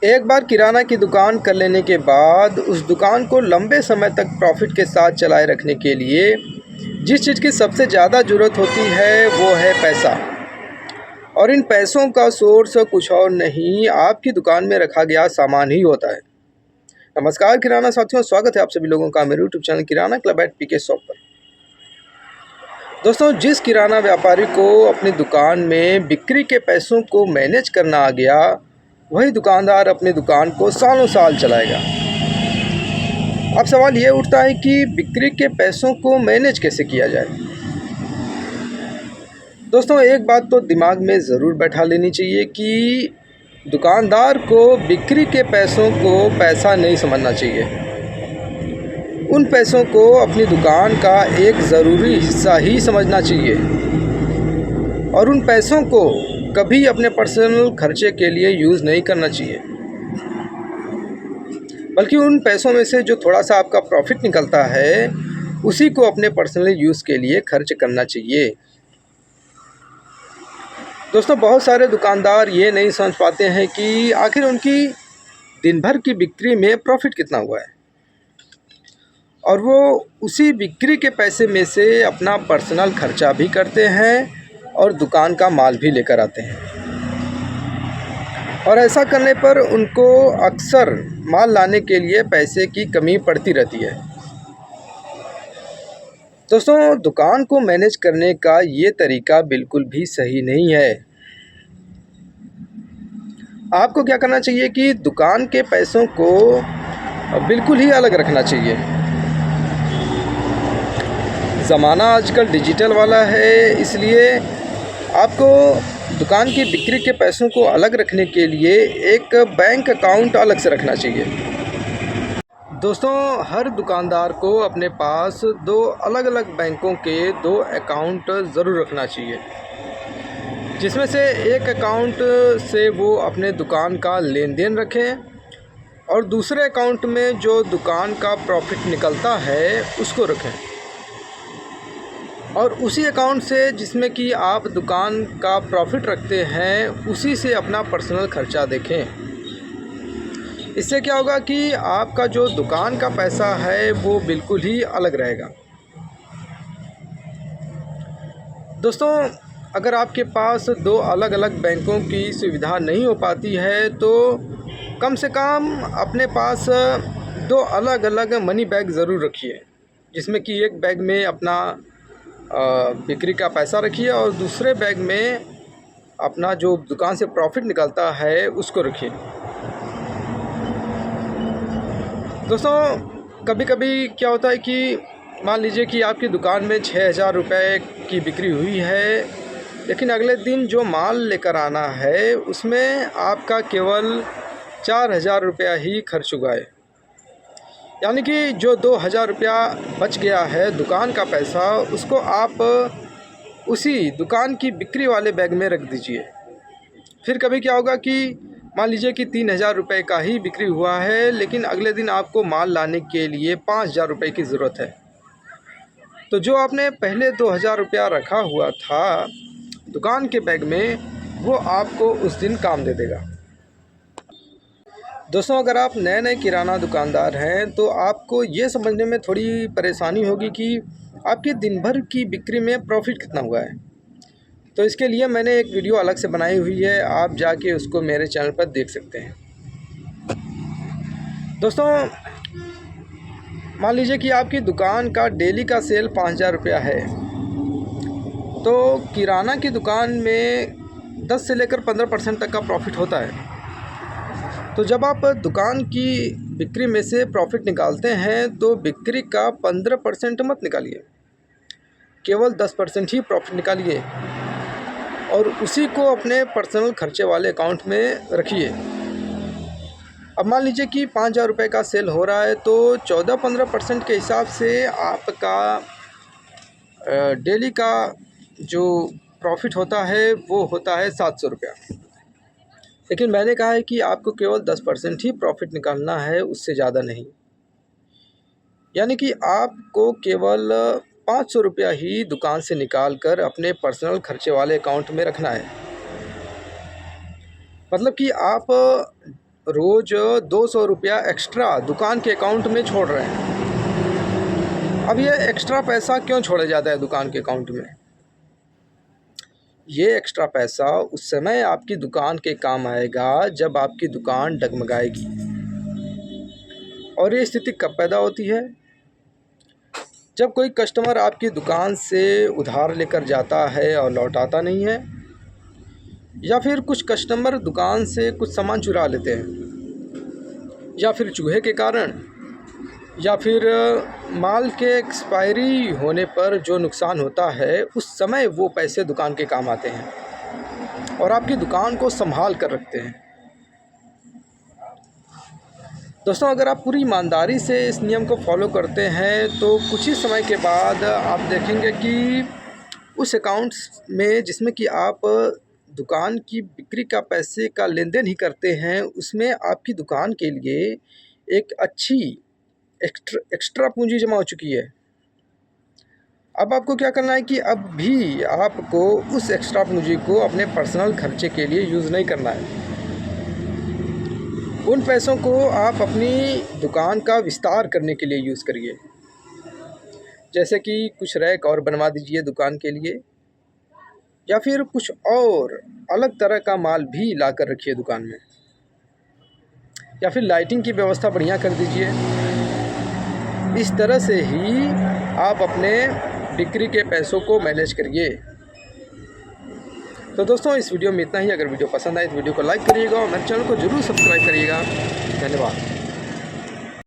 एक बार किराना की दुकान कर लेने के बाद उस दुकान को लंबे समय तक प्रॉफिट के साथ चलाए रखने के लिए जिस चीज़ की सबसे ज़्यादा ज़रूरत होती है वो है पैसा। और इन पैसों का सोर्स कुछ और नहीं, आपकी दुकान में रखा गया सामान ही होता है। नमस्कार किराना साथियों, स्वागत है आप सभी लोगों का मेरे यूट्यूब चैनल किराना क्लब एट पीके शॉप पर। दोस्तों, जिस किराना व्यापारी को अपनी दुकान में बिक्री के पैसों को मैनेज करना आ गया, वही दुकानदार अपनी दुकान को सालों साल चलाएगा। अब सवाल ये उठता है कि बिक्री के पैसों को मैनेज कैसे किया जाए। दोस्तों, एक बात तो दिमाग में ज़रूर बैठा लेनी चाहिए कि दुकानदार को बिक्री के पैसों को पैसा नहीं समझना चाहिए। उन पैसों को अपनी दुकान का एक ज़रूरी हिस्सा ही समझना चाहिए और उन पैसों को कभी अपने पर्सनल खर्चे के लिए यूज़ नहीं करना चाहिए, बल्कि उन पैसों में से जो थोड़ा सा आपका प्रॉफिट निकलता है उसी को अपने पर्सनल यूज़ के लिए खर्च करना चाहिए। दोस्तों, बहुत सारे दुकानदार ये नहीं समझ पाते हैं कि आखिर उनकी दिन भर की बिक्री में प्रॉफिट कितना हुआ है और वो उसी बिक्री के पैसे में से अपना पर्सनल खर्चा भी करते हैं और दुकान का माल भी लेकर आते हैं। और ऐसा करने पर उनको अक्सर माल लाने के लिए पैसे की कमी पड़ती रहती है। दोस्तों, दुकान को मैनेज करने का ये तरीका बिल्कुल भी सही नहीं है। आपको क्या करना चाहिए कि दुकान के पैसों को बिल्कुल ही अलग रखना चाहिए। ज़माना आजकल डिजिटल वाला है, इसलिए आपको दुकान की बिक्री के पैसों को अलग रखने के लिए एक बैंक अकाउंट अलग से रखना चाहिए। दोस्तों, हर दुकानदार को अपने पास दो अलग अलग बैंकों के दो अकाउंट ज़रूर रखना चाहिए, जिसमें से एक अकाउंट से वो अपने दुकान का लेन देन रखें और दूसरे अकाउंट में जो दुकान का प्रॉफिट निकलता है उसको रखें। और उसी अकाउंट से जिसमें कि आप दुकान का प्रॉफिट रखते हैं उसी से अपना पर्सनल खर्चा देखें। इससे क्या होगा कि आपका जो दुकान का पैसा है वो बिल्कुल ही अलग रहेगा। दोस्तों, अगर आपके पास दो अलग अलग बैंकों की सुविधा नहीं हो पाती है तो कम से कम अपने पास दो अलग अलग मनी बैग ज़रूर रखिए, जिसमें कि एक बैग में अपना बिक्री का पैसा रखिए और दूसरे बैग में अपना जो दुकान से प्रॉफिट निकलता है उसको रखिए। दोस्तों, कभी कभी क्या होता है कि मान लीजिए कि आपकी दुकान में 6,000 रुपये की बिक्री हुई है, लेकिन अगले दिन जो माल लेकर आना है उसमें आपका केवल 4,000 रुपया ही खर्च हुआ है। यानी कि जो 2,000 रुपया बच गया है दुकान का पैसा, उसको आप उसी दुकान की बिक्री वाले बैग में रख दीजिए। फिर कभी क्या होगा कि मान लीजिए कि 3,000 रुपये का ही बिक्री हुआ है, लेकिन अगले दिन आपको माल लाने के लिए 5,000 रुपये की ज़रूरत है, तो जो आपने पहले 2,000 रुपया रखा हुआ था दुकान के बैग में वो आपको उस दिन काम दे देगा। दोस्तों, अगर आप नए नए किराना दुकानदार हैं तो आपको ये समझने में थोड़ी परेशानी होगी कि आपके दिन भर की बिक्री में प्रॉफिट कितना हुआ है। तो इसके लिए मैंने एक वीडियो अलग से बनाई हुई है, आप जाके उसको मेरे चैनल पर देख सकते हैं। दोस्तों, मान लीजिए कि आपकी दुकान का डेली का सेल 5,000 रुपया है, तो किराना की दुकान में 10 से लेकर 15% तक का प्रॉफिट होता है। तो जब आप दुकान की बिक्री में से प्रॉफिट निकालते हैं तो बिक्री का 15% मत निकालिए, केवल 10% ही प्रॉफिट निकालिए और उसी को अपने पर्सनल खर्चे वाले अकाउंट में रखिए। अब मान लीजिए कि 5,000 रुपये का सेल हो रहा है, तो 14-15% के हिसाब से आपका डेली का जो प्रॉफिट होता है वो होता है 700 रुपया। लेकिन मैंने कहा है कि आपको केवल 10% ही प्रॉफिट निकालना है, उससे ज़्यादा नहीं। यानी कि आपको केवल 500 रुपया ही दुकान से निकाल कर अपने पर्सनल खर्चे वाले अकाउंट में रखना है। मतलब कि आप रोज़ 200 रुपया एक्स्ट्रा दुकान के अकाउंट में छोड़ रहे हैं। अब ये एक्स्ट्रा पैसा क्यों छोड़ा जाता है दुकान के अकाउंट में? ये एक्स्ट्रा पैसा उस समय आपकी दुकान के काम आएगा जब आपकी दुकान डगमगाएगी। और ये स्थिति कब पैदा होती है? जब कोई कस्टमर आपकी दुकान से उधार लेकर जाता है और लौटाता नहीं है, या फिर कुछ कस्टमर दुकान से कुछ सामान चुरा लेते हैं, या फिर चूहे के कारण, या फिर माल के एक्सपायरी होने पर जो नुकसान होता है, उस समय वो पैसे दुकान के काम आते हैं और आपकी दुकान को संभाल कर रखते हैं। दोस्तों, अगर आप पूरी ईमानदारी से इस नियम को फॉलो करते हैं तो कुछ ही समय के बाद आप देखेंगे कि उस अकाउंट्स में जिसमें कि आप दुकान की बिक्री का पैसे का लेन देन ही करते हैं, उसमें आपकी दुकान के लिए एक अच्छी एक्स्ट्रा पूंजी जमा हो चुकी है। अब आपको क्या करना है कि अब भी आपको उस एक्स्ट्रा पूंजी को अपने पर्सनल खर्चे के लिए यूज़ नहीं करना है। उन पैसों को आप अपनी दुकान का विस्तार करने के लिए यूज़ करिए। जैसे कि कुछ रैक और बनवा दीजिए दुकान के लिए, या फिर कुछ और अलग तरह का माल भी ला कर रखिए दुकान में, या फिर लाइटिंग की व्यवस्था बढ़िया कर दीजिए। इस तरह से ही आप अपने बिक्री के पैसों को मैनेज करिए। तो दोस्तों, इस वीडियो में इतना ही। अगर वीडियो पसंद आए तो वीडियो को लाइक करिएगा और मेरे चैनल को ज़रूर सब्सक्राइब करिएगा। धन्यवाद।